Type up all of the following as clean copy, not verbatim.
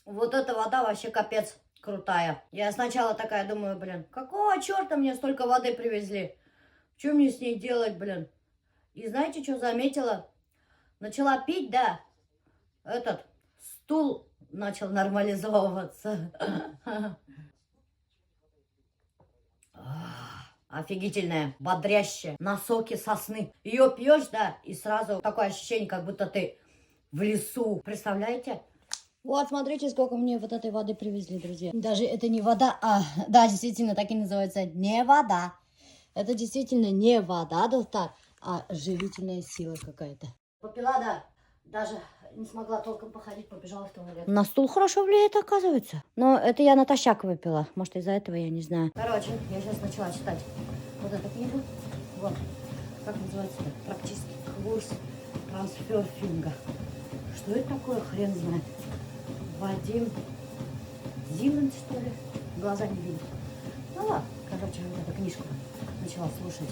Вот эта вода вообще капец крутая. Я сначала такая думаю, блин, какого черта мне столько воды привезли? Что мне с ней делать, блин? И знаете, что заметила? Начала пить, да, этот стул начал нормализовываться. Офигительная, бодрящая, на соке сосны. Ее пьешь, да, и сразу такое ощущение, как будто ты в лесу. Представляете? Вот, смотрите, сколько мне вот этой воды привезли, друзья. Даже это не вода, да, действительно, так и называется, не вода. Это действительно не вода, доктор, а живительная сила какая-то. Попила, да, даже не смогла толком походить, побежала в туалет. На стул хорошо влияет, оказывается. Но это я натощак выпила. Может, из-за этого я не знаю. Короче, я сейчас начала читать вот эту книгу. Вот, как называется это? Практический курс трансферфинга. Что это такое, хрен знает. Вадим Зимен, что ли? Глаза не видят. Ну ладно, короче, вот эту книжку начала слушать.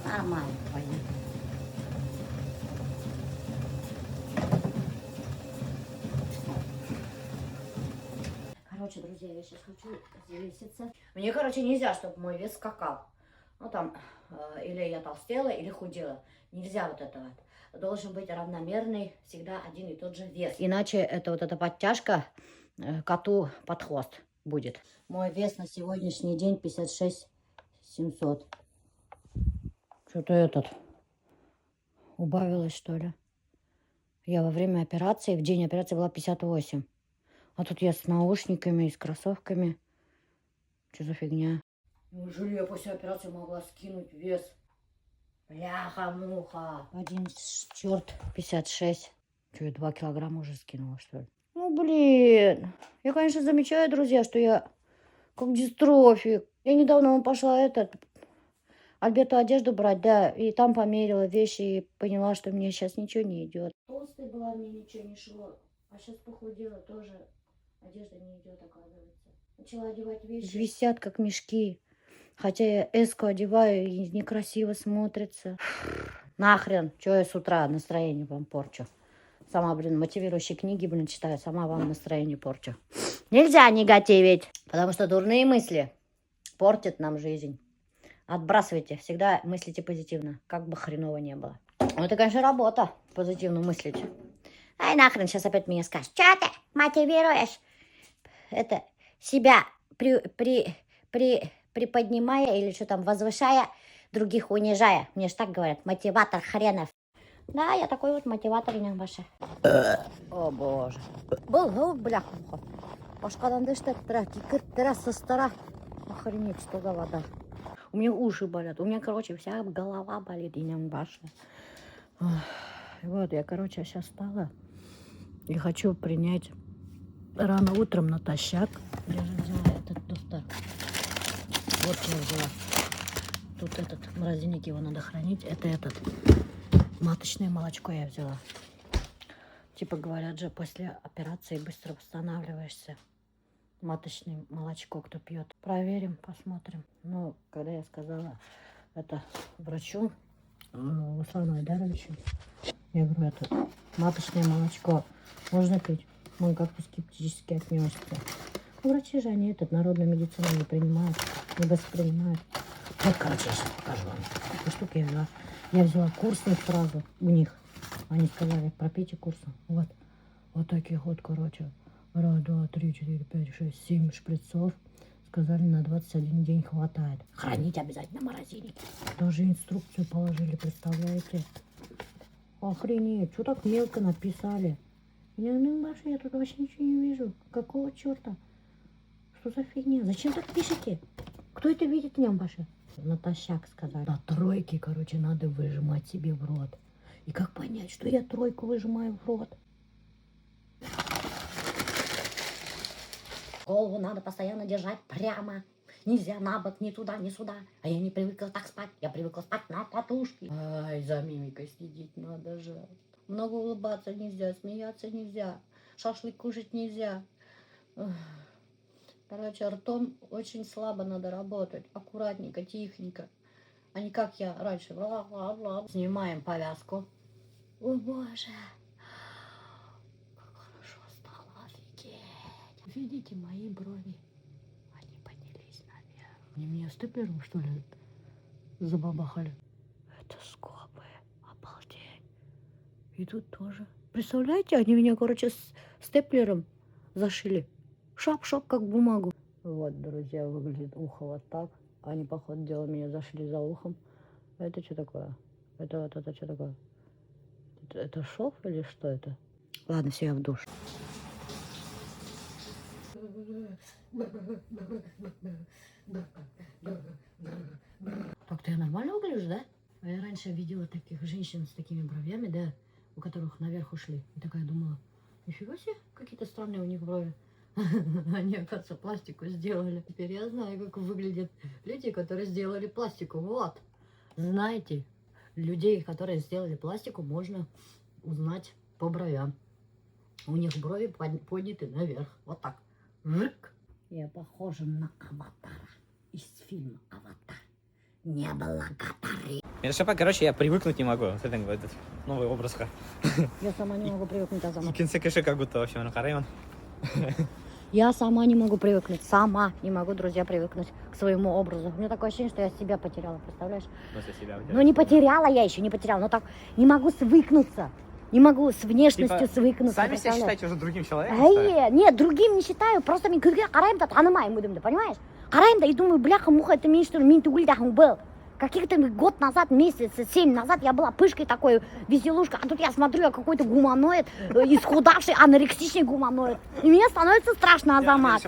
Нормально, понятно. Короче, друзья, я сейчас хочу взвеситься. Мне, короче, нельзя, чтобы мой вес скакал. Ну, там, или я толстела, или худела. Нельзя вот это вот. Должен быть равномерный, всегда один и тот же вес. Иначе это вот эта подтяжка коту под хвост будет. Мой вес на сегодняшний день 56 700. Что-то убавилось, что ли? Я во время операции, в день операции была 58. А тут я с наушниками и с кроссовками. Что за фигня? Неужели я после операции могла скинуть вес? Бляха-муха. Один черт, 56. Что, я 2 килограмма уже скинула, что ли? Ну, блин. Я, конечно, замечаю, друзья, что я как дистрофик. Я недавно пошла Альберту одежду брать, да, и там померила вещи и поняла, что мне сейчас ничего не идет. Толстая была, мне ничего не шло. А сейчас похудела, тоже одежда не идет, оказывается. Начала одевать вещи. Висят, как мешки. Хотя я эску одеваю и некрасиво смотрится. Нахрен, что я с утра настроение вам порчу. Сама, блин, мотивирующие книги, блин, читаю, сама вам настроение порчу. Нельзя негативить, потому что дурные мысли портят нам жизнь. Отбрасывайте, всегда мыслите позитивно, как бы хреново не было. Ну, это, конечно, работа, позитивно мыслить. Ай, нахрен, сейчас опять меня скажешь. Что ты мотивируешь? Это себя приподнимая или что там, возвышая, других унижая. Мне же так говорят, мотиватор хренов. Да, я такой вот мотиватор, Няңбаша. О, боже. Был, бляха. Башкадан дышит, терраса стара. Охренеть, что за вода. У меня уши болят. У меня, короче, вся голова болит, Няңбаша. Вот, я, короче, сейчас встала и хочу принять рано утром натощак. Я же взяла этот доктор. Вот я взяла. Тут этот морозильник, его надо хранить. Это маточное молочко я взяла. Типа говорят же, после операции быстро восстанавливаешься. Маточное молочко кто пьет. Проверим, посмотрим. Ну, когда я сказала это врачу, Руслану Айдаровичу, я говорю, это маточное молочко можно пить? Он как-то скептически отнесся. Врачи же они народную медицину не принимают, не воспринимают. Вот, короче, я сейчас покажу вам. Эту штуку я взяла. Я взяла курсник сразу у них. Они сказали, пропейте курсом. Вот. Вот таких вот, короче. 1, 2, 3, 4, 5, 6, 7 шприцов. Сказали, на 21 день хватает. Хранить обязательно в морозильнике. Даже инструкцию положили, представляете? Охренеть, что так мелко написали? Я тут вообще ничего не вижу. Какого черта? Что за фигня? Зачем так пишете? Кто это видит, Няңбаша? Натощак сказали. На тройке, короче, надо выжимать себе в рот. И как понять, что я тройку выжимаю в рот? Голову надо постоянно держать прямо. Нельзя на бок, ни туда, ни сюда. А я не привыкла так спать. Я привыкла спать на подушке. Ай, за мимикой следить надо же. Много улыбаться нельзя, смеяться нельзя. Шашлык кушать нельзя. Короче, ртом очень слабо надо работать. Аккуратненько, тихенько. А не как я раньше. Бла-бла-бла. Снимаем повязку. О, боже. видите мои брови? Они поднялись наверх. Они меня степлером, что ли, забабахали? Это скобы. Обалдеть. И тут тоже. Представляете, они меня, короче, с степлером зашили. Шап-шап, как бумагу. Вот, друзья, выглядит ухо вот так. Они, походу дела, меня зашли за ухом. Это что такое? Это что такое? Это шов или что это? Ладно, все, я в душ. Так ты нормально выглядишь, да? А я раньше видела таких женщин с такими бровями, да, у которых наверх ушли. И такая думала, нифига себе, какие-то странные у них брови. Они, оказывается, пластику сделали. Теперь я знаю, как выглядят люди, которые сделали пластику. Вот. Знаете, людей, которые сделали пластику, можно узнать по бровям. У них брови подняты наверх. Вот так. Жик. Я похожа на Аватара из фильма «Аватар». Не было Катары. Короче, я привыкнуть не могу. Вот этот новый образ. Я сама не могу привыкнуть, Азамат. Кинце кэши как будто вообще на карайон. Я сама не могу привыкнуть. Сама не могу, друзья, привыкнуть к своему образу. У меня такое ощущение, что я себя потеряла, представляешь? Ну, не потеряла я еще, не потеряла. Но так не могу свыкнуться. Не могу с внешностью свыкнуться. Сами себя считаете уже другим человеком? Нет, другим не считаю. Просто мне қараймын да танымаймын будем, понимаешь? Қараймын да и думаю, бляха-муха, это мен что ли, мен түгілдахың был. Каких-то год назад, месяц, 7 назад я была пышкой такой, веселушка. А тут я смотрю, я какой-то гуманоид, исхудавший, анорексичный гуманоид. И мне становится страшно, Азамат.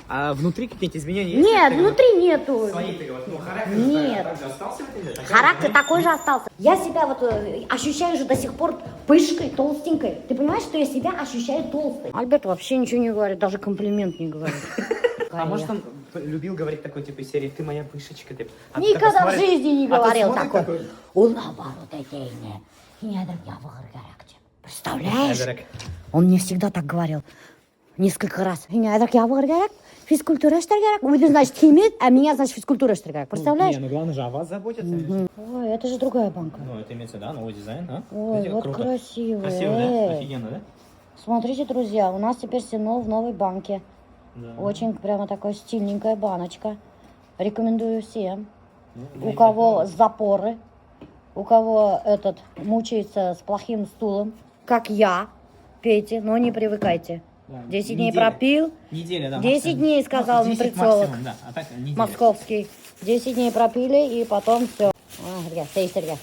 А внутри какие-то изменения есть? Нет, внутри нету. Характер нет. Остался? Характер такой же остался. Я себя вот ощущаю же до сих пор пышкой, толстенькой. Ты понимаешь, что я себя ощущаю толстой? Альберт вообще ничего не говорит, даже комплимент не говорит. А может он любил говорить такой типа серии «Ты моя пышечка». Ты... Никогда в жизни не говорил такой. Он наоборот, представляешь? Он мне всегда так говорил. Несколько раз. Физкультура керек. Вы, значит, химия, а меня, значит, физкультура керек. Представляешь? Не, ну главное же о вас заботиться. Ой, это же другая банка. Ну, это имеется, да, новый дизайн, а? Ой, вот круто. Красивый. Красиво, да? Офигенно, да? Смотрите, друзья, у нас теперь Синол в новой банке. Да. Очень прямо такая стильненькая баночка. Рекомендую всем. У кого запоры, у кого мучается с плохим стулом, как я, пейте, но не привыкайте. Да, 10 дней пропил. Неделя, да. 10 дней, сказал нутрициолог да, а так, московский. 10 дней пропили, и потом все.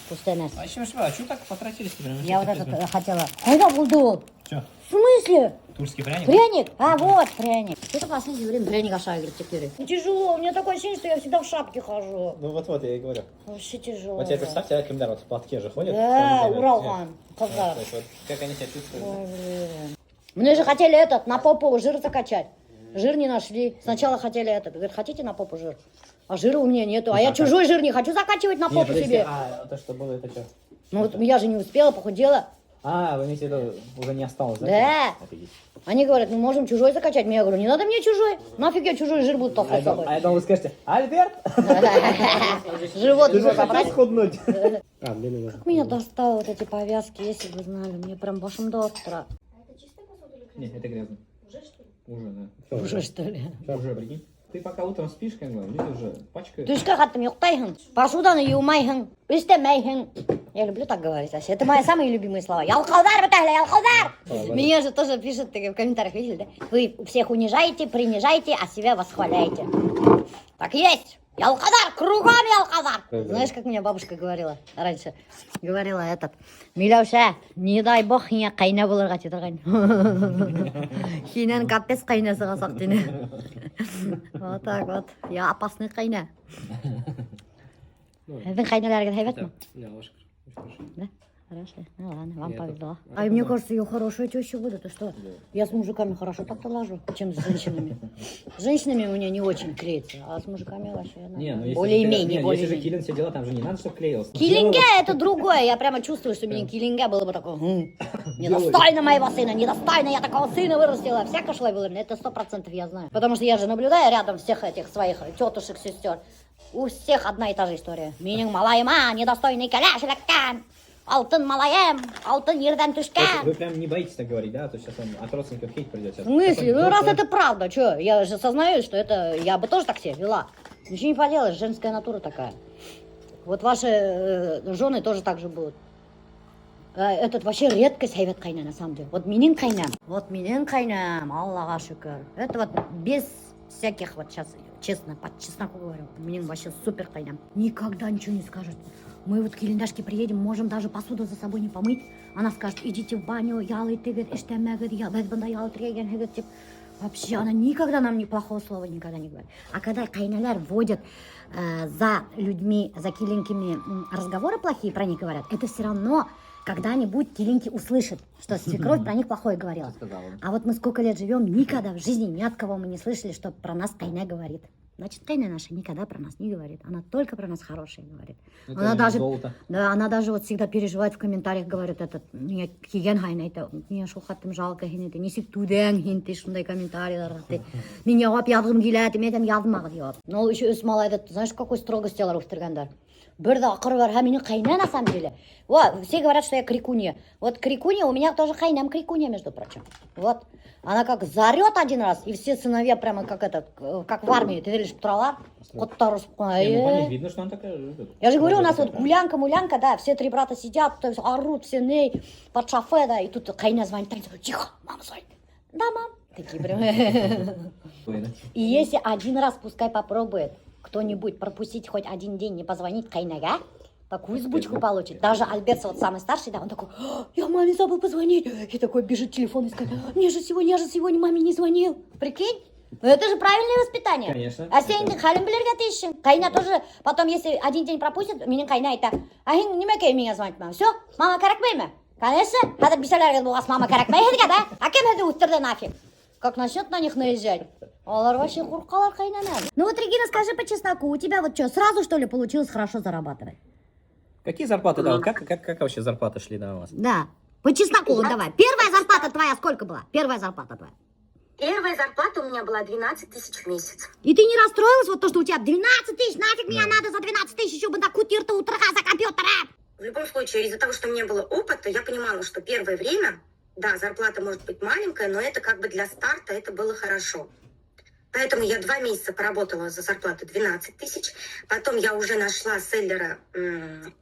Пустая. А что так потратились? Я вот это хотела. Куда буду? Что? В смысле? Тульский пряник? Пряник? А, вот пряник. Что-то в последнее время пряник ошагивает теперь. Тяжело, у меня такое ощущение, что я всегда в шапке хожу. Ну вот, я и говорю. Вообще тяжело. Вот тебе представьте, когда вот в платке же ходят. Да, Уралган, казах. Вот, как они себя чувствуют. Ой, блин. Мне же хотели на попу жир закачать. Жир не нашли. Сначала хотели Говорят, хотите на попу жир? А жира у меня нету. А я чужой жир не хочу закачивать на попу себе. А то, что было, это что? Ну вот я же не успела, похудела. А, вы имеете в виду, уже не осталось, да? Да. Они говорят, мы можем чужой закачать. Я говорю, не надо мне чужой. Нафиг я чужой жир буду таскать с собой. А я думал, вы скажете, Альберт? Живот его забрать. Схуднуть. Как меня достало вот эти повязки, если бы знали. Мне прям вашим доктора. Нет, это грязно. Уже что ли? Уже, да. Уже что ли? Уже, прикинь. Ты пока утром спишь, как бы, люди уже пачкают. Түшке хаттым ұйықтайсың, посуданы юмайсың, істемейсің. Я люблю так говорить вообще. Это мои самые любимые слова. Ялқаудар, бітәлі, ялқаудар! Меня же тоже пишут в комментариях, видели, да? Вы всех унижаете, принижаете, а себя восхваляете. Так есть. Ялқадар, кругом ялқадар. Знаешь, как меня бабушка говорила раньше? Говорила Милауша, не дай бог, я қайна болырға тетірған. Хинен капец қайнасыға сақтыны. Вот так вот. Я опасный қайна. Эдің қайналарға хайбат ма? Да? Хорошо. Ну ладно, вам повезло. А мне кажется, ее хорошая теща будет. Ты что? Я с мужиками хорошо так-то ложу, чем с женщинами. С женщинами у меня не очень клеится, а с мужиками вообще более-менее. Если же киллинг все дела, там же не надо, чтобы клеился. Киллинга это другое. Я прямо чувствую, что мне киллинга было бы такое. Недостойно моего сына, недостойно я такого сына вырастила. Всяко шло было. Это 100% я знаю. Потому что я же наблюдаю рядом всех этих своих тетушек, сестер. У всех одна и та же история. Минин малайма, недостойный коляшелякан. алтын малаем, алтын ерден То есть түшкен. вы прям не боитесь так говорить, да? А то сейчас он от родственников хейт придет. В смысле? Ну раз это правда, что? Я же сознаюсь, что это... Я бы тоже так себя вела. Ничего не поделаешь, женская натура такая. Вот ваши жены тоже так же будут. Этот вообще редкость хайвет кайна, на самом деле. Вот минин кайнам, Аллаха шукр. Это вот без всяких, вот сейчас, честно, по чесноку говорю, минин вообще супер кайнам. Никогда ничего не скажет. Мы вот к Елендашке приедем, можем даже посуду за собой не помыть. Она скажет, идите в баню, ялайте, говорит, вообще, она никогда нам плохого слова никогда не говорит. А когда кайналяр вводят за людьми, за киленькими разговоры плохие про них говорят, это все равно когда-нибудь киленьки услышат, что свекровь про них плохое говорила. А вот мы сколько лет живем, никогда в жизни ни от кого мы не слышали, что про нас кайна говорит. Значит, кайна наша никогда про нас не говорит. Она только про нас хорошее говорит. Она даже, да, она даже вот всегда переживает в комментариях, говорит, этот, меня киген хайнайды, меня шухаттым жалко хинеті, несік туден хинті, шундай комментарийлар, меня оп ядғым келеді, мен ядмағы deyip. Но еще өс малайды, знаешь, какой строгости алар өстіргендар. Бір да ақыры бар, меня кайна на самом деле. Вот, все говорят, что я крикунья. Вот крикунья, у меня тоже кайнам крикунья, между прочим. Вот. Она как заорет один раз, и все сыновья прямо как этот, как в армии. Ты видишь, трала, Видно, что она такая же. Я же говорю, у нас вот гулянка, да, все три брата сидят, то есть орут, все ней, под шофе, да, и тут кайна звонит, тихо, мама звонит. Да, мам. Такие прям. И если один раз, пускай попробует кто-нибудь пропустить хоть один день, не позвонить кайнага, такую сбучку получит. Даже Альберт, вот самый старший, да, он такой, я маме забыл позвонить. И такой бежит телефон и скажет, я же сегодня маме не звонил. Прикинь? Ну это же правильное воспитание. Конечно. А сен халим билерге тейшин. Кайна тоже, потом если один день пропустит, меня кайна это, а немекей меня звонит мама. Все, мама каракбейме. Конечно, надо бисалярга у вас мама каракбейме, да? А кем это устерда нафиг? Как начнет на них наезжать. Алар вообще хуркалар кайнана. Ну вот, Регина, скажи по чесноку, у тебя вот что, сразу что ли получилось хорошо зарабатывать? Какие зарплаты, да? Как вообще зарплаты шли, да, у вас? Да, по чесноку вот давай. Первая зарплата твоя сколько была? Первая зарплата твоя. Первая зарплата у меня была 12 тысяч в месяц. И ты не расстроилась, вот то, что у тебя 12 тысяч, нафиг мне надо за 12 тысяч еще бы на кутир-то утра за компьютером. В любом случае, из-за того, что не было опыта, я понимала, что первое время, да, зарплата может быть маленькая, но это как бы для старта это было хорошо. Поэтому я 2 месяца поработала за зарплату 12 тысяч. Потом я уже нашла селлера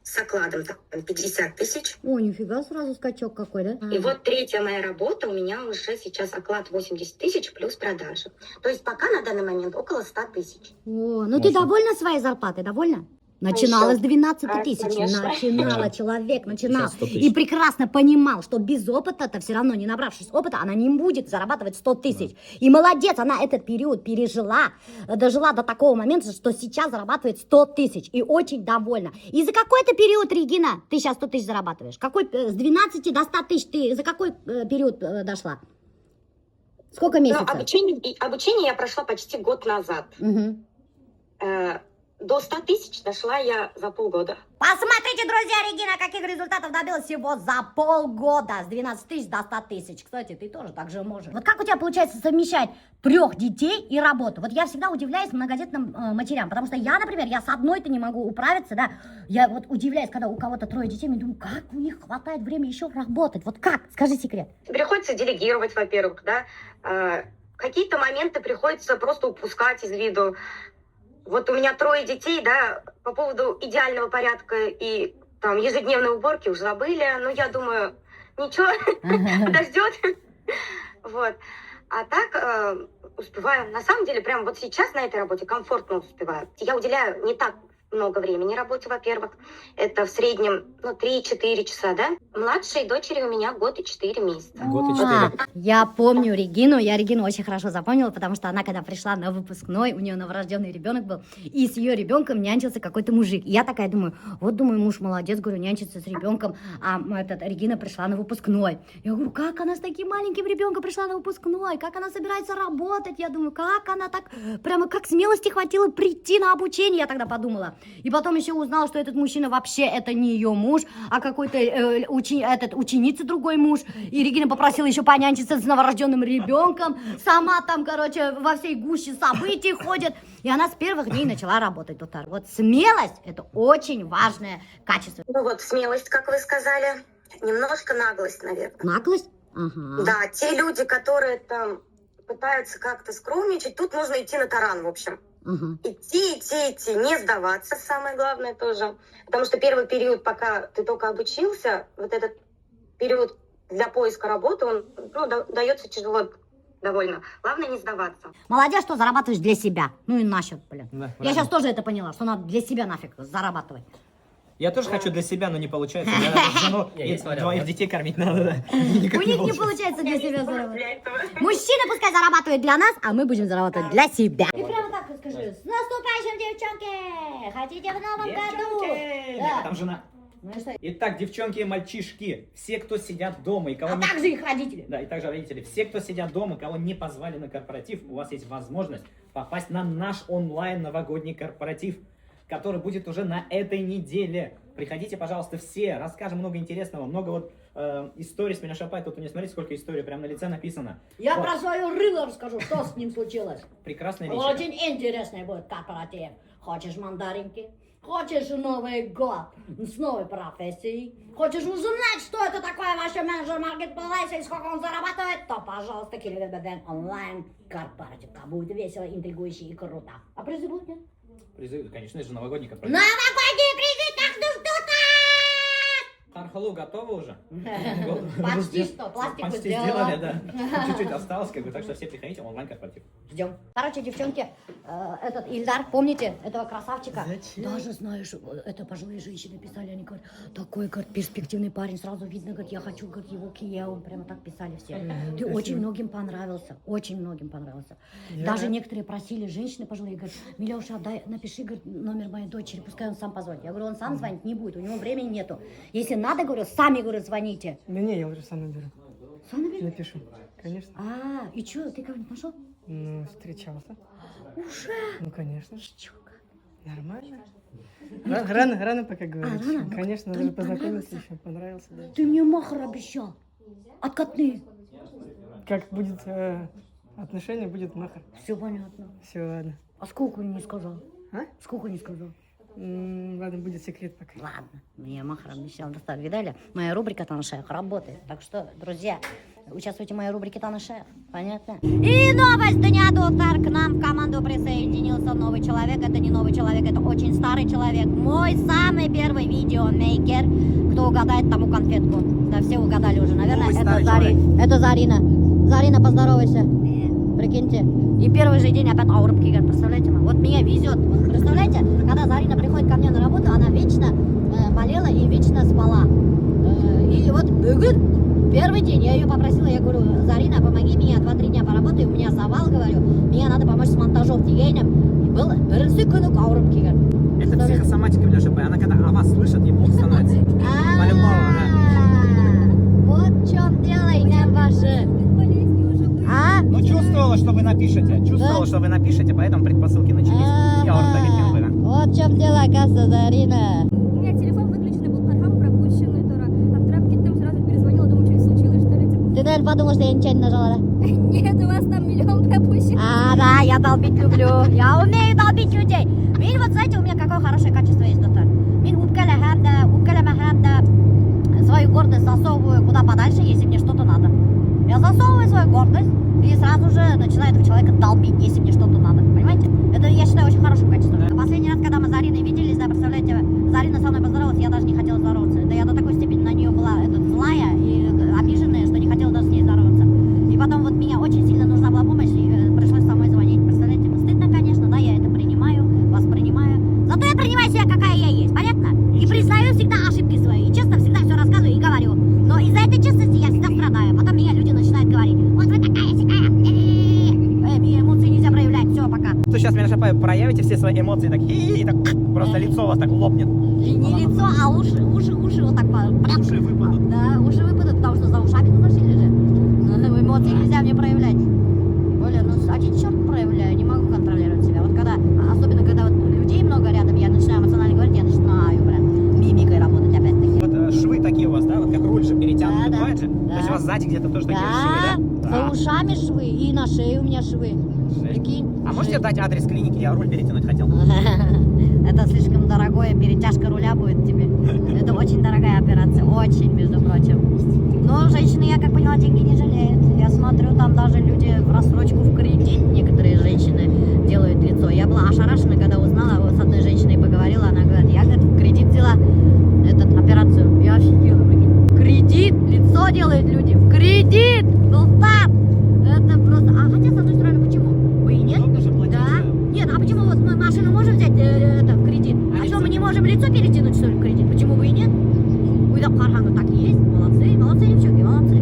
с окладом 50 тысяч. О, нифига, сразу скачок какой, да? И вот третья моя работа, у меня уже сейчас оклад 80 тысяч плюс продажи. То есть пока на данный момент около 100 тысяч. О, ну ты довольна своей зарплатой, довольна? Начинала с 12 тысяч, конечно. начинала, человек начинал. Сейчас 100 тысяч. И прекрасно понимал, что без опыта-то все равно, не набравшись опыта, она не будет зарабатывать 100 тысяч. И молодец, она этот период пережила, дожила до такого момента, что сейчас зарабатывает 100 тысяч. И очень довольна. И за какой-то период, Регина, ты сейчас 100 тысяч зарабатываешь? Какой, с 12 до 100 тысяч ты за какой период дошла? Сколько месяцев? Обучение я прошла почти год назад. Угу. До 100 тысяч дошла я за полгода. Посмотрите, друзья, Регина, каких результатов добилась всего за полгода. С 12 тысяч до 100 тысяч. Кстати, ты тоже так же можешь. Вот как у тебя получается совмещать 3 детей и работу? Вот я всегда удивляюсь многодетным матерям, потому что я, например, я с одной-то не могу управиться, да. Я вот удивляюсь, когда у кого-то 3 детей, я думаю, как у них хватает времени еще работать? Вот как? Скажи секрет. Приходится делегировать, во-первых, да. Какие-то моменты приходится просто упускать из виду. Вот у меня 3 детей, да, по поводу идеального порядка и там ежедневной уборки уже забыли. Ну, я думаю, ничего, подождет. Вот. А так успеваю. На самом деле, прям вот сейчас на этой работе комфортно успеваю. Я уделяю не так много времени работе, во-первых. Это в среднем 3-4 часа, да. Младшей дочери у меня 1 год и 4 месяца. Год и 4. Я помню Регину, я Регину очень хорошо запомнила, потому что она, когда пришла на выпускной, у нее новорожденный ребенок был, и с ее ребенком нянчился какой-то мужик. И я такая думаю, вот думаю, муж молодец, говорю, нянчится с ребенком, а Регина пришла на выпускной. Я говорю, как она с таким маленьким ребенком пришла на выпускной, как она собирается работать, я думаю, как она так, прямо как смелости хватило прийти на обучение, я тогда подумала. И потом еще узнала, что этот мужчина вообще это не ее муж, а какой-то ученицы другой муж. И Регина попросила еще понянчиться с новорожденным ребенком. Сама там, короче, во всей гуще событий ходит. И она с первых дней начала работать, доктор. Вот смелость – это очень важное качество. Ну вот, смелость, как вы сказали. Немножко наглость, наверное. Наглость? Ага. Да, те люди, которые там пытаются как-то скромничать, тут нужно идти на таран, в общем. Угу. Идти, не сдаваться, самое главное тоже. Потому что первый период, пока ты только обучился, вот этот период для поиска работы, он дается тяжело довольно. Главное не сдаваться. Молодец, что зарабатываешь для себя. Ну и насчет, блин. Да, Я сейчас тоже это поняла, что надо для себя нафиг зарабатывать. Я тоже хочу для себя, но не получается. Я жену и двоих детей кормить надо, да. У них не получается для себя зарабатывать. Мужчины пускай зарабатывают для нас, а мы будем зарабатывать для себя. И прямо так скажи. С наступающим, девчонки! Хотите в новом году? Да, там жена. Ну и что? Итак, девчонки и мальчишки, все, кто сидят дома и кого А также их родители. Да, и также родители. Все, кто сидят дома, кого не позвали на корпоратив, у вас есть возможность попасть на наш онлайн новогодний корпоратив, который будет уже на этой неделе. Приходите, пожалуйста, все. Расскажем много интересного, много вот историй с меня шапает. Тут у меня, смотрите, сколько историй, прямо на лице написано. Я вот. про свое рыло расскажу, что с ним случилось. Прекрасная вещь. Очень интересный будет корпоратив. Хочешь мандаринки? Хочешь Новый год с новой профессией? Хочешь узнать, что это такое вообще менеджер маркетплейса и сколько он зарабатывает? То, пожалуйста, Кирилл онлайн корпоратив. Будет весело, интригующе и круто. А призы будут, нет? Призы, конечно же, новогодний корпоратив. Новогодние призы, так что ждут нас! Тархалу готовы уже? Почти что, пластику Почти сделала. сделали, да. Чуть-чуть осталось, как бы, так что все приходите в онлайн-корпоратив. Ждем. Короче, девчонки, этот Ильдар, помните этого красавчика? Зачем? Даже знаешь, это пожилые женщины писали, они говорят, такой, говорит, перспективный парень, сразу видно, говорит, я хочу, говорит, его Киеву, прямо так писали все. Ты очень многим понравился, очень многим понравился. Даже некоторые просили, женщины пожилые, говорят, Милюша, напиши, говорит, номер моей дочери, пускай он сам позвонит. Я говорю, он сам звонить не будет, у него времени нету. Если надо, говорю, сами, говорю, звоните. Да не, я уже сам наберу. Сам наберешь? Напишу. Конечно. А, и что, ты кого-нибудь нашел? Ну, встречался. Уже? Ну, конечно. Чё, как? Нормально. Рано пока говорить. рано? Ну, Конечно, кто надо не же познакомиться понравился? еще. Понравился, да. Ты мне махр обещал. Откатные. Как будет отношение, будет махр. Все понятно. Все, ладно. А сколько не сказал? А? Сколько не сказал? Ладно, будет секрет пока. Ладно, мне махр обещал. Достать. Видали? Моя рубрика «Таншех» работает. Так что, друзья, участвуйте в моей рубрике «Таншех». Понятно? И новость дня, доктор. К нам в команду присоединился новый человек. Это не новый человек, это очень старый человек. Мой самый первый видеомейкер. Кто угадает, тому конфетку. Да все угадали уже, наверное. Это Зарина. Зарина, поздоровайся. Прикиньте. И первый же день опять аур говорит, представляете? Вот меня везет. Вот, представляете, когда Зарина приходит ко мне на работу, она вечно болела и вечно спала. И вот первый день я ее попросила, я говорю, Зарина, помоги мне, 2-3 дня поработай, у меня завал, говорю, мне надо помочь с монтажом дегенем. И был бірінші күні ауырып келген. Это психосоматика, Миляша, она когда о вас слышит, ей плохо становится. По-любому, Вот в чем дело, и нам ваши. А? Ну, чувствовала, что вы напишете. Чувствовала, что вы напишете, поэтому предпосылки начались. Я ордовик не был. Вот в чем дело, оказывается, Зарина. У меня телефон выключенный был, парфам пропущенный, Тора. А в трапке там сразу перезвонила, думаю, что-нибудь случилось, что ли? Ты, наверное, подумал, что я нечаянно нажала, да? Нет, у вас там миллион пропущен. А, да, я долбить люблю. Я умею долбить людей. Мин, вот знаете, у меня какое хорошее качество есть, доктор. Мин свою гордость засовываю куда подальше, если мне что-то надо. Я засовываю свою гордость и сразу же начинаю этого человека долбить, если мне что-то надо. Понимаете? Это, я считаю, очень хорошим качеством. А последний раз, когда мы с Зариной виделись, да, представляете, Зарина со мной поздоровалась, я даже не хотела здороваться. Да я до такой степени на нее была злая и обиженная, что не хотела даже с ней здороваться. И потом вот меня очень сильно нужна была помощь, и пришлось самой звонить. Представляете? Стыдно, конечно, да, я это принимаю, воспринимаю. Зато я принимаю себя, какая я есть, понятно? И признаю всегда ошибки свои. И честно всегда все рассказываю и говорю. Но из-за этой честности я всегда страдаю. Потом меня люди начинают говорить, вот вы такая-сякая. Мне эмоции нельзя проявлять. Все, пока. То сейчас, Миляша, проявите все свои эмоции, так и так просто лицо у вас так лопнет. Не лицо, а уши вот так. Прям. Уши выпадут. Да, уши выпадут, потому что за ушами тут носили же. Эмоции нельзя мне проявлять. Более, один черт проявляю, не могу контролировать себя. Вот когда, особенно когда вот людей много рядом, я начинаю эмоционально сзади где-то тоже такие Да, швы, да? за ушами швы и на шее у меня швы. Прикинь. А можете дать адрес клиники? Я руль перетянуть хотел. Это слишком дорогое, перетяжка руля будет тебе. Это очень дорогая операция, очень, между прочим. Но женщины, я как поняла, деньги не жалеют. Я смотрю, там даже люди в рассрочку в кредит, некоторые женщины делают лицо. Я была ошарашена, когда узнала, вот с одной женщиной поговорила, она говорит, я, говорит, в кредит взяла операцию. Я офигела, прикинь. Кредит, лицо делают люди, в кредит, Гулстар. Это просто, а хотя, с одной стороны, почему? Вы и нет? Удобно же платить, Да. Нет, а почему вот мы машину можем взять это, в кредит? А что, мы не можем лицо перетянуть, что ли, в кредит? Почему бы и нет? Ой, да, Кархану так и есть. Молодцы, молодцы, девчонки, молодцы.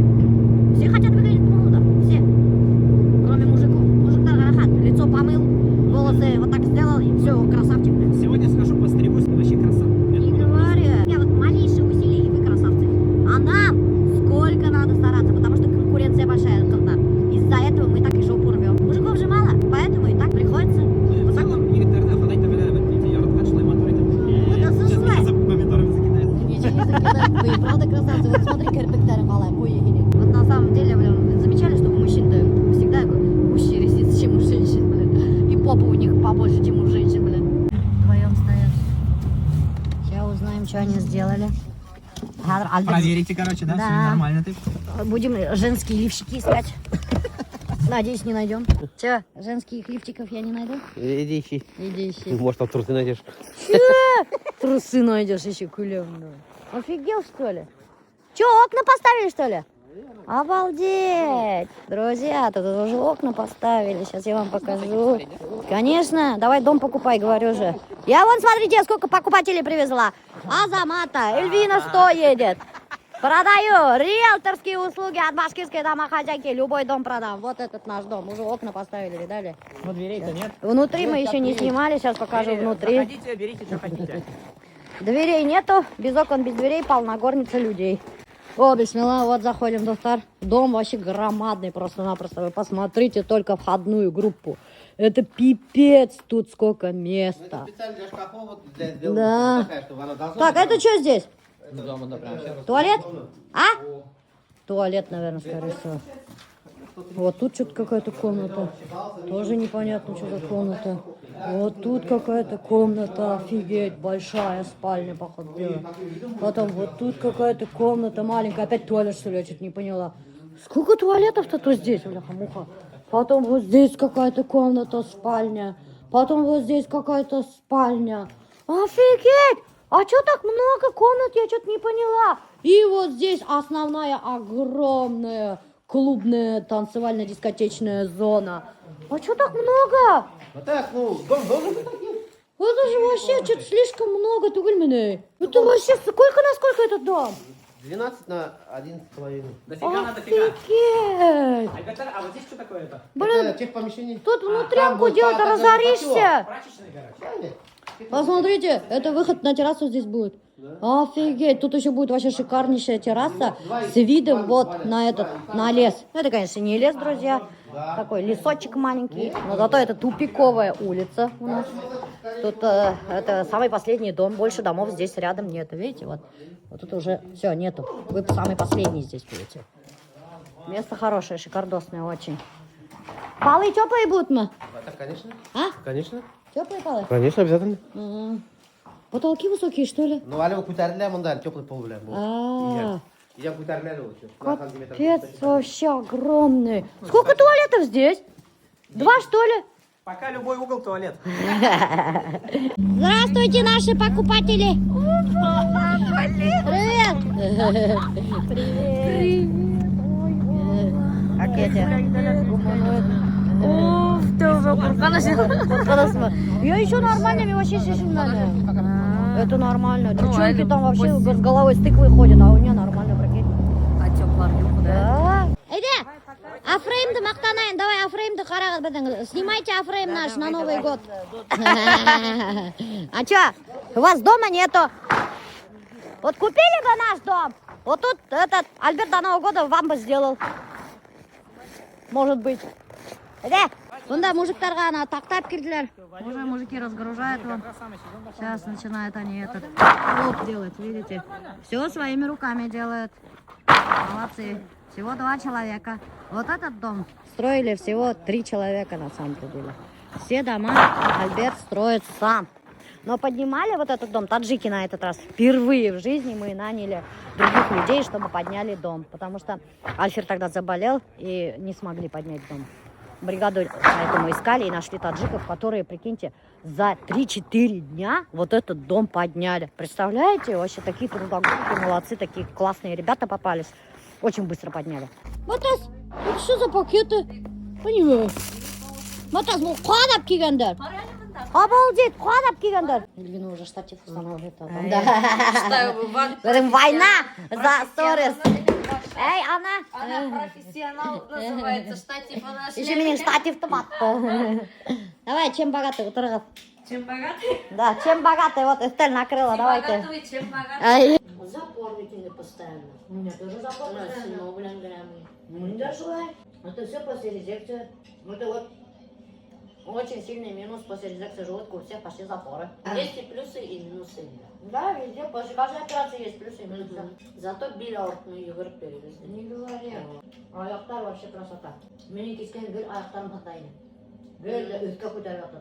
Все хотят выглядеть молодо, все. Кроме мужиков. Мужик Таргарахат, лицо помыл, волосы вот так сделал, и все, красавчик. Сегодня схожу постригусь, вообще красавчик. Не говорю. Я вот малейшие усилия, и вы красавцы. А нам сколько надо стараться, потому что конкуренция большая, Калдар. Из-за этого мы так и жопу рвем. Мужиков же мало, поэтому и так приходится. В целом, егеттерді қадайта біледі, дейді, яратқан шылай мотор етіп. Это смысле? За помидорами закидает. Ничего не закидает. Вы и правда красавцы. Вот смотри, кирпиктарем халай, вот на самом деле, блин, замечали, что у мужчин всегда гуще ресницы, чем у женщин, блин. И попа у них побольше, чем у женщин, блин. Вдвоем стоят. Сейчас узнаем, что они сделали. Проверите, короче, да? Да. Все нормально ты. Будем женские лифчики искать. Надеюсь, не найдем. Че, женских лифчиков я не найду? Иди ищи. Иди ищи. Может, там трусы найдешь. Трусы найдешь еще кулемную. Офигел, что ли? Че, окна поставили, что ли? Обалдеть! Друзья, тут уже окна поставили. Сейчас я вам покажу. Конечно, давай дом покупай, говорю же. Я вон, смотрите, сколько покупателей привезла. Азамата, Эльвина 100 едет. Продаю риэлторские услуги от башкирской домохозяйки. Любой дом продам. Вот этот наш дом. Уже окна поставили, видали? Но дверей-то нет. Внутри мы еще не снимали. Сейчас покажу внутри. Заходите, берите, что хотите. Дверей нету. Без окон, без дверей. Полна горница людей. О, бисмилла, вот заходим, доктор. Дом вообще громадный просто-напросто. Вы посмотрите только входную группу. Это пипец, тут сколько места. Специально для шкафов вот сделана Да. такая, чтобы она должна Так, это что здесь? Дома, прям сейчас. Туалет? А? Туалет, наверное, скорее всего. Вот тут что-то какая-то комната. Тоже непонятно, что за комната. Вот тут какая-то комната, офигеть, большая спальня, походу, дела. Потом вот тут какая-то комната маленькая. Опять туалет, что ли, я что-то не поняла. Сколько туалетов-то тут здесь, бляха-муха? Потом вот здесь какая-то комната, спальня. Потом вот здесь какая-то спальня. Офигеть! А что так много комнат, я что-то не поняла. И вот здесь основная огромная клубная танцевально-дискотечная зона. А что так много? Ну так, ну, дом должен быть таким. Это же вообще что-то слишком много, Тугульмины. Это вообще сколько на сколько этот дом? 12 на 11,5. Дофига надо, дофига. Офигеть! Альбертар, а вот здесь что такое-то? Блин, Это техпомещение. тут там внутрянку будет делать, палата, разоришься. Прачечный, короче. Правильно? Посмотрите, это выход на террасу здесь будет. Офигеть, тут еще будет вообще шикарнейшая терраса с видом вот на этот, на лес. Ну, это, конечно, не лес, друзья. Такой лесочек маленький, но зато это тупиковая улица у нас. Тут это самый последний дом, больше домов здесь рядом нет. Видите, вот тут уже все, нету. Вы самый последний здесь будете. Место хорошее, шикардосное очень. Полы теплые будут мы? Так, конечно. А? Конечно. Теплые полы? Конечно, обязательно. Ага. Потолки высокие, что ли? Ну, але көтәрелә монда теплый пол белән. А, Я көтәрелә лучше. капец, вообще огромный. Сколько туалетов здесь? 2, что ли? Пока любой угол туалет. Здравствуйте, наши покупатели. Привет. Привет. Как я еще нормально, вообще шишим. Это нормально. Девчонки там вообще с головой стык выходят, а у меня нормально, прикинь. Да. Иди, Афреймді мақтанайын, давай Афреймді қарағыз бітіңіз. Снимайте Афрейм наш на Новый год. А чё, у вас дома нету? Вот купили бы наш дом, вот тут этот Альберт до Нового года вам бы сделал. Может быть. Иди. Вон мужиктарға ана тақтап келділер. Уже мужики разгружают вам. Сейчас начинают они этот лоб делать, видите? Все своими руками делают. Молодцы. всего 2 человека. Вот этот дом строили всего 3 человека на самом деле. Все дома Альберт строит сам. Но поднимали вот этот дом таджики на этот раз. Впервые в жизни мы наняли других людей, чтобы подняли дом. Потому что Альфер тогда заболел и не смогли поднять дом. Бригаду поэтому искали и нашли таджиков, которые, прикиньте, за 3-4 дня вот этот дом подняли. Представляете? Вообще такие трудоголики, молодцы, такие классные ребята попались. Очень быстро подняли. Матас, это что за пакеты? Понимаю. Матас, ну қуанап келгендер. Обалдеть, қуанап келгендер. Эльвина уже штатив устанавливает. Говорим, война за сторис. Эй, Она профессионал называется, штатив, она Еще меня штатив-то батты. Давай, чем богатый, утыргыз. Чем богатый? Да, чем богатый, вот Эстель накрыла, давайте. Богатый, чем богатый. Запор выкинули постоянно. У меня тоже запор постоянно. Ну не дошла. Это все после резекции. Это вот очень сильный минус после резекции желудка. У всех пошли запоры. Есть и плюсы, и минусы. Да, везде. После каждой операции есть плюсы и минусы. Зато били аортную йогурт перевезли. Не говори. Аяқтар вообще красота. Менің кескен гүл аяқтарым қатайын. Гүл үткі көтеріп жатыр.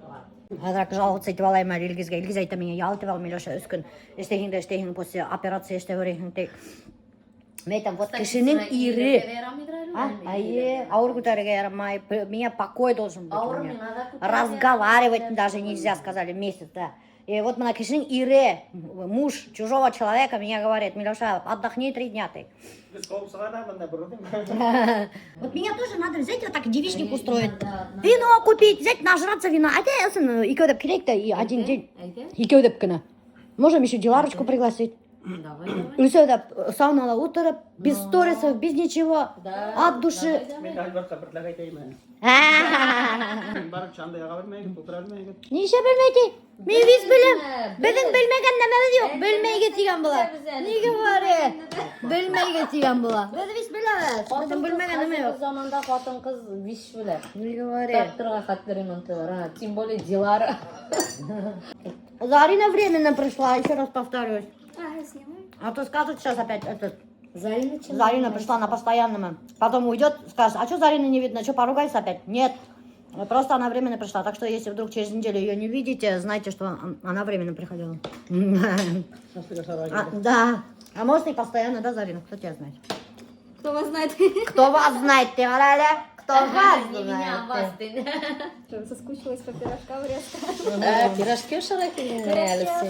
Азырақ жалғыз айтып алайын әлі Илгизге. Илгиз айтты менге ялтып ал Милоша өскін. Ештеңін после операции еште көрейін. Мен айтам, вот кішінің ири. Ауыр көтеруге ярамай. Меня покой должен быть. Разговаривать даже нельзя, сказали, месяц, да. И вот на кишин ире, муж чужого человека меня говорит, Милоша, отдохни 3 дня ты. Вот меня тоже надо взять, вот так девичник устроить. Вино купить, взять, нажраться вина. А ты, и когда керек-то, и один день. И когда можем еще Диларочку пригласить. И все это, саунада утро, без сторисов, без ничего, от души. Неше білмейді? Мен виз білем. Біздің білмеген немеміз жоқ. Білмейге тиген бұла. Неге бар? Білмейге тиген бұла. Біз виз білеміз. Біздің білмеген неме жоқ. Заманда қатын қыз виш білер. Неге бар? Тракторға қатты ремонтылар. Тем более Дилара. Зарина временно пришла, еще раз повторюсь. Ага, снимай. А то скажут сейчас опять этот. Зарина Зарина пришла на постоянном. Потом уйдет, скажет, а что Зарины не видно? Что, поругайся опять? Нет. Просто она временно пришла. Так что, если вдруг через неделю ее не видите, знайте, что она временно приходила. Да. А может и постоянно, да, Зарина? Кто тебя знает? Кто вас знает? Кто вас знает, ты, Аляля? Кто вас Не меня, а вас знает? ты. Соскучилась по пирожкам в ресторане. Пирожки в Шарахине нравятся.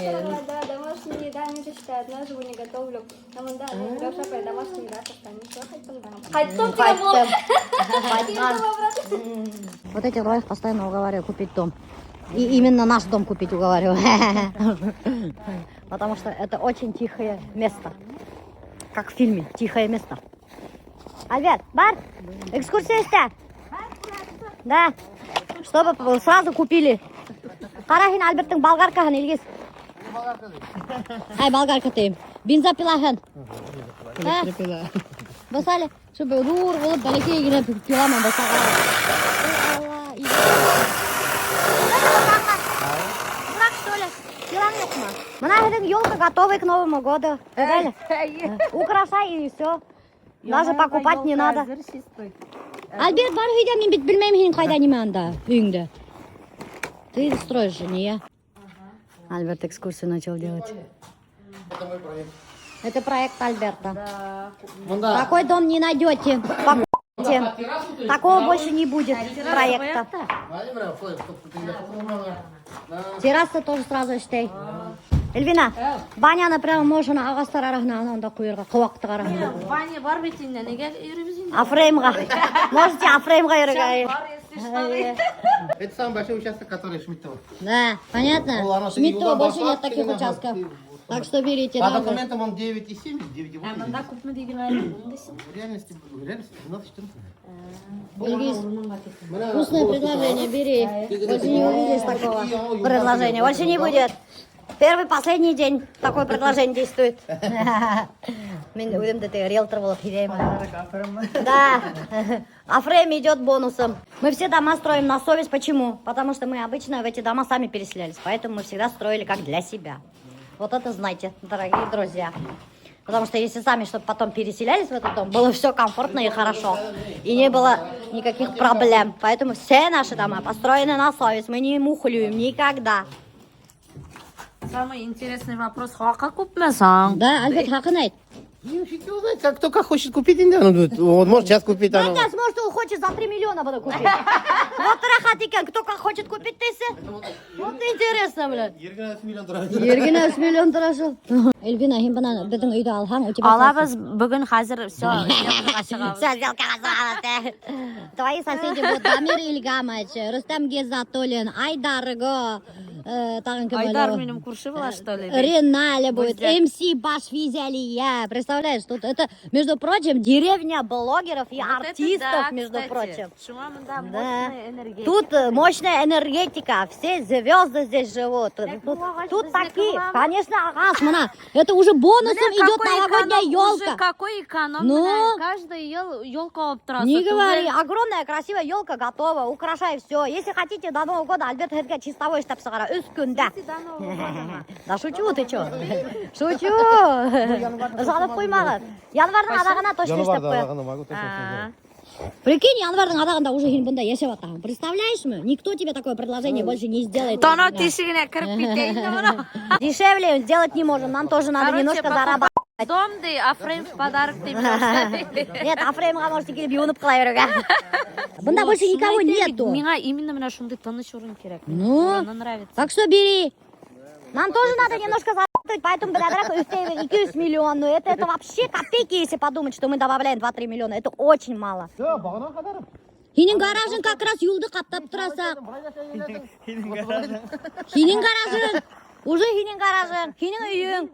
Да, домашняя еда, не считаю, одна живу не готовлю. Там, да, Леша, домашняя еда, ничего, хоть там дам. Вот этих двоих постоянно уговариваю купить дом. И именно наш дом купить уговариваю. Потому что это очень тихое место. Как в фильме «Тихое место». Альберт, бар, экскурсия есть? Да. Чтобы сразу купили. Қарахин Альберттің болгаркасын, Илгиз. Ай, болгарка дейм. Бензопиласын. Электропила. Басали, чтобы рур болып бәлекейгіне пиламан баса қарады. Дурак, что ли? Пилаң жоқ ма? Мына жердің елка готовый к Новому году. Украшай и все. Даже покупать не надо. Альберт, бар үйде, мен бит білмеймін сенің қайда неме анда, үйіңді. Ты строишь же, не я. Альберт экскурсию начал делать. Это мой проект. Это проект Альберта. Да. Такой дом не найдете. Покупайте. Такого больше не будет проекта. Терраса тоже сразу считай. Эльвина, баняны прямо можно ағастар арасынан анда қойырға, қуақты қарағына. Ваня бар бетінде, неге үйребізін? Афреймға. Можете Афреймға үйрігай. Это самый большой участок, который Шмидтова. Да, понятно? Ладно, Шмидтова его больше нет посадки таких на участков. гостей. Так что берите. По да, документам он 9,7, 9,8. Мында күпме деген айлы? В реальности 12-14. Ильгиз, вкусное предложение, бери. Больше не увидишь такого предложения. Больше не будет. Первый, последний день такое предложение действует. Мен өзімді те риэлтор болып келемін. Да. Афрейм идет бонусом. Мы все дома строим на совесть. Почему? Потому что мы обычно в эти дома сами переселялись. Поэтому мы всегда строили как для себя. Вот это знайте, дорогие друзья. Потому что если сами, чтобы потом переселялись в этот дом, было все комфортно и хорошо. И не было никаких проблем. Поэтому все наши дома построены на совесть. Мы не мухлюем никогда. Самый интересный вопрос. Хака купмасаң? Да, Альберт, хакын айт. Фиг его знает, как только хочет купить, он может сейчас купить. Надя, может, он хочет за 3 миллиона буду купить. Вот рахат екен, кто как хочет купить тесе. Вот интересно, блядь. Ергене 3 миллион тұрашыл. Эльвина, хин бана біздің үйді алған, у тебя... Алабыз бүгін қазір все. Все, сделка разрывалась. Твои соседи будут Дамир Ильгамович, Рустам Гизатуллин, Айдар Го, Айдар менің көрші была, что ли? Ренале будет, МС Баш Физиалия. Представляешь, тут это, между прочим, деревня блогеров и артистов, между прочим. Да. Тут мощная энергетика, все звезды здесь живут. Тут такие, конечно, ага, это уже бонусом идет новогодняя елка. Какой эконом? Ну? Каждый елка обтрасса. Не говори, огромная красивая елка готова, украшай все. Если хотите до Нового года, Альберт Хедга чистовой штаб сагара, үскүнда. Да шучу, ты чё? Шучу. Жалып қоймағыз. Январдың адағына точно штаб қояды. Прикинь, январдың адағында уже бұнда яшап атаған. Представляешь мы? Никто тебе такое предложение больше не сделает. Тоно тишігіне кіріп кетейін. Дешевле сделать не можем, нам тоже надо немножко зарабатывать. Домды, Афрейм в подарок ты мне. Нет, Афреймға можете келіп юнып қыла беруге. Бұнда больше никого нету. Миңа именно мына шундай тыныш орын керек. Ну, Мне нравится. так что бери. Нам тоже надо немножко зарабатывать, поэтому блядрак успеем 200 миллионов. Но это вообще копейки, если подумать, что мы добавляем 2-3 миллиона. Это очень мало. Хинин гаражын как раз юлды қаптап тұраса. Хинин гаражын. Уже хинин гаражын, хинин үйің.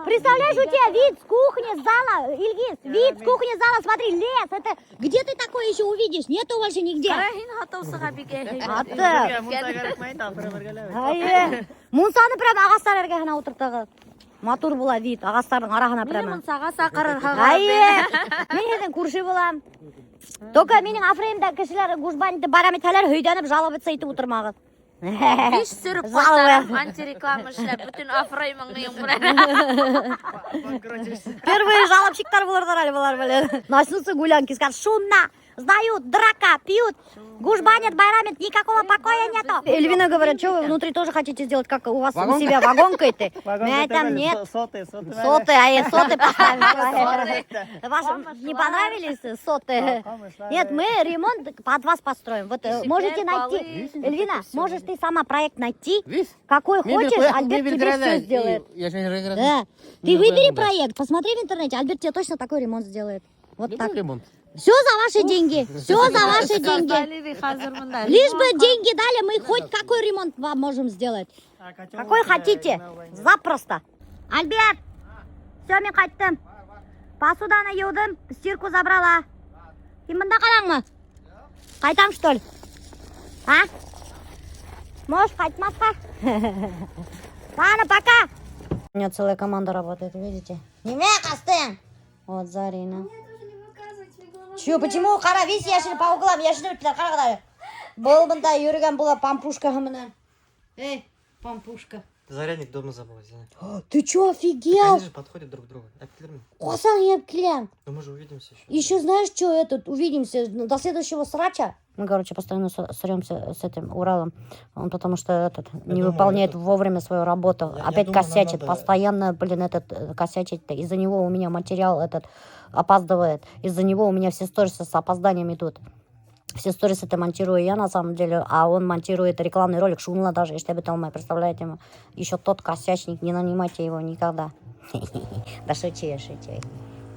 Представляешь, у тебя вид с кухни, с зала, Ильгиз, вид с кухни, с зала, смотри, лес. Это где ты такое еще увидишь? Нету больше нигде. Мунсаны прям ағастар әргәһіне отыртығы. Матур була вид, ағастардың арағына прямо. Мунсаға сақырырға. Мен еден күрші болам. Только менің Афреймда кішілер гужбаниді бараметалар høйданып жалабытса етіп отырмағыз. Биш сүріп қостарым, антиреклама ішлеп, бүтін Афрейміңні ең Первые жалобщиктар бұлар, блин. Начнутся гулянки, скажут, шумно, сдают, драка, пьют, гужбанят, байрамят, никакого покоя нету. Эльвина говорит, что вы внутри тоже хотите сделать, как у вас у себя вагонкой-то? Там нет. Соты поставим. Вам не понравились соты? Нет, мы ремонт под вас построим. Вот можете найти. Эльвина, можешь ты сама проект найти, какой хочешь, Альберт тебе все сделает. Да. Ты выбери проект, посмотри в интернете, Альберт тебе точно такой ремонт сделает. Вот так. Все за ваши деньги. Все за ваши деньги. Лишь бы деньги дали, мы хоть какой ремонт вам можем сделать. Какой хотите. Запросто. Альберт, все, мен қайттым. Посуданы юдым, стирку забрала. И мында қалаңмы? Қайтам, что ли? А? Можешь қайтмасқа? Ладно, пока. У меня целая команда работает, видите? Неме қастың. Вот Зарина. Чё, почему қара весь яшіл по углам, яшіл өттілер, қара. Бұл бұнда үйреген бұла пампушка ғымына. Эй, пампушка. Зарядник дома забыл взять. Ты чё, офигел? Они же подходят друг к другу. Қосаң еп келем. Но мы же увидимся еще. Еще знаешь, что этот, увидимся до следующего срача. Мы, короче, постоянно срёмся с этим Уралом. Он потому что этот не выполняет вовремя свою работу. Опять косячит. Постоянно, блин, этот косячит. Из-за него у меня материал этот опаздывает. Из-за него у меня все сторисы с опозданием идут. Все сторисы это монтирую я на самом деле, а он монтирует рекламный ролик Шунла даже, если об этом представляете ему. Еще тот косячник, не нанимайте его никогда. Да шучу.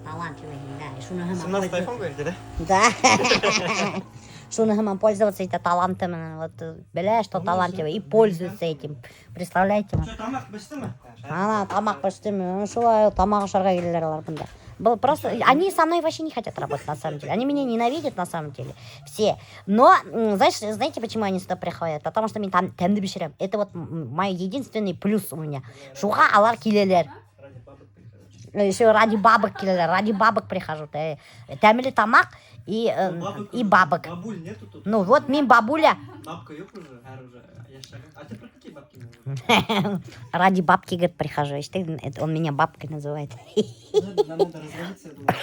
Талантливый, да. 17 iPhone говорите, да? Да. Шунахаман пользоваться это талантом, вот, бля, что талантливый, и пользуется этим. Представляете? Что, тамақ пішті ме? Ана, тамақ пішті ме? Шулай, тамақ ашарға келелер олар бұнда. Просто они со мной вообще не хотят работать, на самом деле. Они меня ненавидят, на самом деле. Все. Но, знаете, почему они сюда приходят? Потому что мен тәмді пішірем. Это вот мой единственный плюс у меня. Шуға алар келелер. Еще ради бабок келелер, ради бабок прихожу. Тәмілі тамақ и бабок. Бабуль нету тут? Ну вот мин бабуля. Бабка yok уже? А ты про какие бабки говоришь? Ради бабки, говорит, прихожу. Он меня бабкой называет. Нам надо разводиться, я думаю.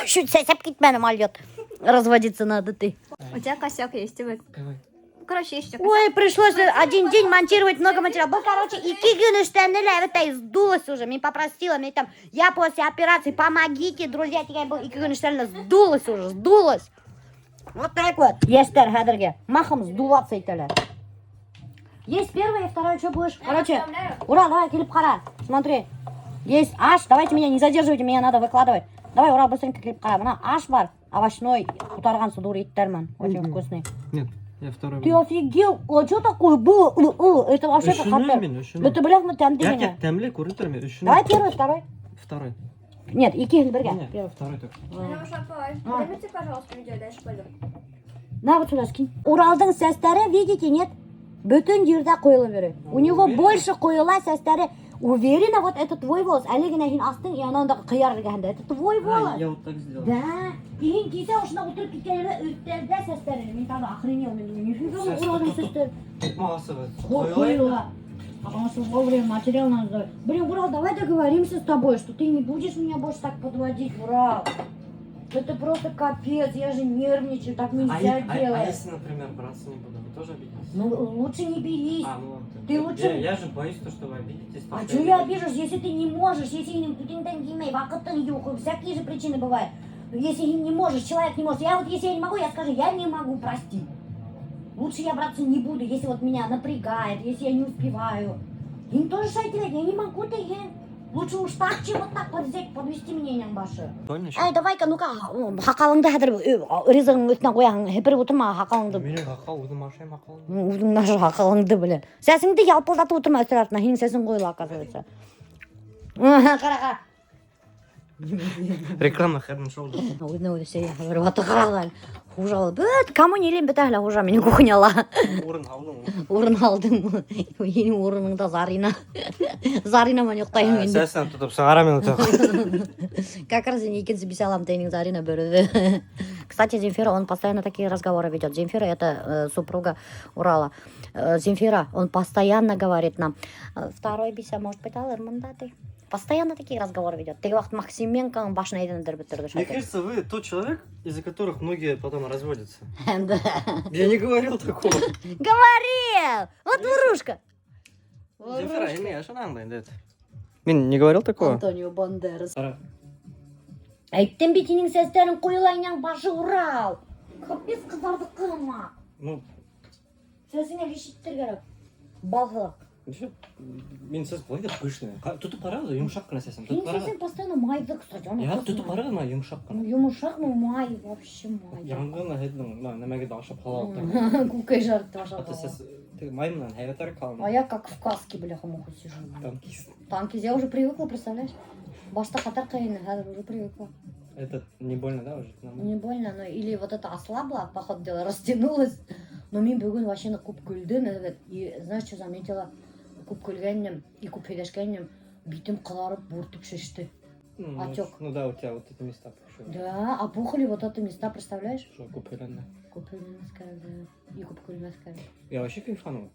Чуть сосяп кетмәнем альет. Разводиться надо ты. У тебя косяк есть, Тимур. Давай. Короче, есть у тебя Ой, пришлось один день монтировать много материала. Был, короче, и кигюн штанеля, это сдулось уже. Меня попросила, мне там, я после операции, помогите, друзья, и кигюн штанеля сдулось уже, сдулось. Вот так вот. Естер, хадерге. Махом сдуваться итали. Есть первое и второе, что будешь? Короче, Урал, давай, клип хара. Смотри. Есть аш, давайте меня, не задерживайте, меня надо выкладывать. Давай, Урал, быстренько клип хара. Мына аш бар, овощной, утарган судур иттерман. Очень вкусный. Нет, я второй. Ты офигел? А что такое было? Это вообще как это, блядь, мы там Я тебе темле куритарми. Давай первый, второй. Второй. Нет, iki birga. Нет, второй только. Пойдемте, пожалуйста, видео, дальше пойдем. На вот сюда скинь. Уралдың сестері, видите, нет? Бүтін жерде қойылып береді. У него больше қойыла сестері. Уверена, вот это твой волос. Олегина хин астың, и анау қияр дегенде. Это твой волос. Я вот так сделал. Да. Кейін кейсе ошына отырып кеткенде өттерде сестері. Мен тағы охренел. Мен думаю, нифига Уралдың сестері. Мағасы Қойыла. А потому что вовремя материал надо давать. Блин, Урал, давай договоримся с тобой, что ты не будешь меня больше так подводить, Урал. Это просто капец, я же нервничаю, так нельзя А делать. если, например, браться не буду, вы тоже обидитесь? Ну, лучше не берись. Ну ладно. Ты лучше- Я же боюсь, что вы обидитесь. А что я обижусь, если ты не можешь, если всякие же причины бывают. Если не можешь, человек не может. Если я не могу, я скажу, я не могу, прости. Лучше я браться не буду, если вот меня напрягает, если я не успеваю. Им тоже шайтилет, я не могу деген. Лучше уж так, чем вот так взять, подвести мнением ваше. Ай, давай-ка, ну-ка, хақалыңды хәдір, ризығың үстіне қояғың, хепіріп отырма хақалыңды. Менің хақал, өзім ашайым хақалым. Удың нашы хақалыңды, біле. Сәсіңді ялпылдатып отырма өстер артына, хенің сәсің қойыла, оказывается. Қара-қа. Реклама Head and Shoulders. Ойны серия, говорю, аты қарағал. Хужалы, бүт, кому не лен бітәлі хужа, менің кухняла. Орын алдым. Орын алдым. Енің орыныңда Зарина. Зарина мен ұқтайым енді. Сәсін тұтып сағарамен ұтақ. Как раз я екенсі бесе алам тейнің Зарина бөріді. Кстати, Земфира, он постоянно такие разговоры ведет. Земфира, это супруга Урала. Земфира, он постоянно говорит нам, второй бися, может быть, алыр мында ты. Постоянно такие разговоры ведет. Ты вақт Максименко башына едіндір бітірді. Мне кажется, вы тот человек, из-за которых многие потом разводятся. Да. Я не говорил такого. Говорил! Вот врушка. Земфира, я что аңдайын деді. Мен не говорил такого? Антонио Бандерас. Сара. Айттым бетінің сестерін қойылайынан башы Урал. Капец қыздарды қылма. Ну, Сесіңе лишиттір керек. Балғылық. мен сіз былай да пышный. Тұтып барады, жұмшақ қана сесім. Сенің сесің постоянно майды, кстати. Я тұтып барады ма, жұмшақ Ну, қана. юмушақ, ну, май, вообще май. Яңғын әйдің, нәмәге да ашып қалалықты. Кукай жарты ваша. А ты сіз, ты маймынан әйватар А қалын. я как в каске, бляха-муха, сижу. Танкист. Танки, я уже привыкла, представляешь? Башта қатар қайын, я уже привыкла. Это не больно, да, уже? Не больно, но или вот это ослабло, по ходу дела, растянулось. Но мен бүгін вообще на куб күлдім, и знаешь, что заметила? Куб күлгеннен и куб сөйлескеннен битім қыларып, бұртып шешті. Отек. Ну да, у тебя вот эти места пошли. Да, опухоли вот это места, представляешь? Что, купили? Куб күлмескер, да. И куб күлмескер. Я вообще кайфанул,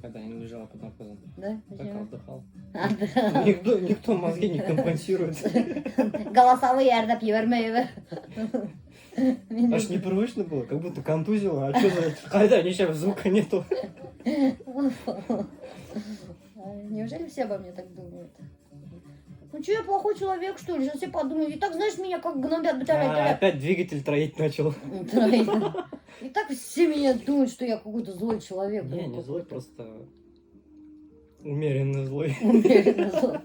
когда я не лежала под наркозом. Да? Так Почему? отдыхал. Никто мозги не компенсирует. Голосовые әрдап евермей. Аж непривычно было, как будто контузило. А что за... Когда они сейчас звука нету? Неужели все обо мне так думают? Ну что, я плохой человек, что ли? Сейчас все подумают. И так, знаешь, меня как гнобят, Опять двигатель троить начал. И так все меня думают, что я какой-то злой человек. Не злой, просто умеренно злой. Умеренно злой.